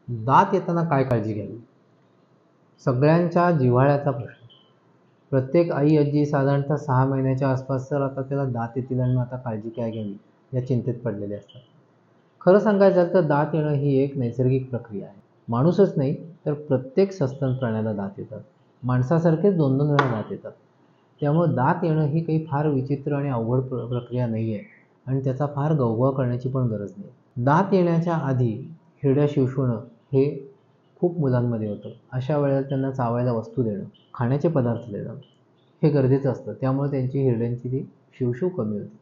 दात येताना काय काळजी घ्यावी? सगळ्यांच्या जिव्हाळ्याचा प्रश्न. प्रत्येक आई आजी साधारणतः 6 महिन्याच्या आसपास तर आता त्याला दात येतील आणि मग आता काळजी काय घ्यावी या चिंतेत पडलेले असतात. खरं सांगायचं झालं तर दात येणं ही एक नैसर्गिक प्रक्रिया आहे. माणूसच नाही तर प्रत्येक सस्तन प्राण्याला दात येतात. माणसासारखेच 2-2 वेळा दात येतात. त्यामुळे दात येणं ही काही फार विचित्र आणि अवघड प्रक्रिया नाही आहे आणि त्याचा फार गवगवा करण्याची पण गरज नाही. दात येण्याच्या आधी हिरड्या शिवशोणं हे खूप मुलांमध्ये होतं. अशा वेळेला त्यांना चावायला वस्तू देणं, खाण्याचे पदार्थ देणं हे गरजेचं असतं. त्यामुळे त्यांची हिरड्यांची ती शिवशिव कमी होते.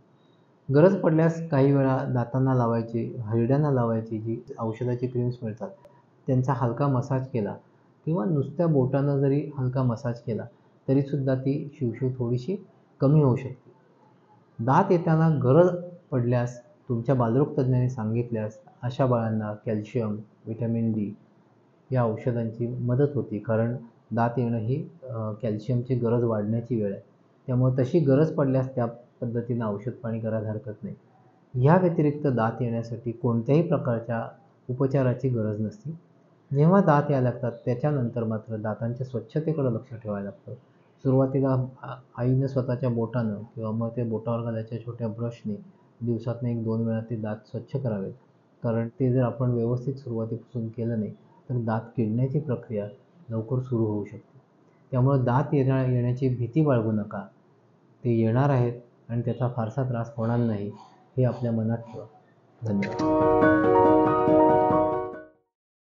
गरज पडल्यास काही वेळा दातांना लावायची, हिरड्यांना लावायची जी औषधाची क्रीम्स मिळतात, त्यांचा हलका मसाज केला किंवा नुसत्या बोटानं जरी हलका मसाज केला तरीसुद्धा ती शिवशिव थोडीशी कमी होऊ शकते. दात येताना गरज पडल्यास तुमच्या बालरोग तज्ज्ञांनी सांगितल्यास अशा बाळांना कॅल्शियम, व्हिटॅमिन डी या औषधांची मदत होती. कारण दात येणं ही कॅल्शियमची गरज वाढण्याची वेळ आहे. त्यामुळे तशी गरज पडल्यास त्या पद्धतीनं औषध पाणी करायला हरकत नाही. ह्या व्यतिरिक्त दात येण्यासाठी कोणत्याही प्रकारच्या उपचाराची गरज नसते. जेव्हा दात यायला लागतात त्याच्यानंतर मात्र दातांच्या स्वच्छतेकडे लक्ष ठेवायला लागतं. सुरुवातीला आईनं स्वतःच्या बोटानं किंवा मग ते बोटावर घालायच्या छोट्या ब्रशने दिवसातनं 1-2 वेळा ते दात स्वच्छ करावेत. कारण ते जर आपण व्यवस्थित सुरुवातीपासून केलं नाही तर दात किडण्याची प्रक्रिया लवकर सुरू होऊ शकते. त्यामुळे दात येण्याची भीती बाळगू नका. ते येणार आहेत आणि त्याचा फारसा त्रास होणार नाही हे आपल्या मनात ठेवा. धन्यवाद.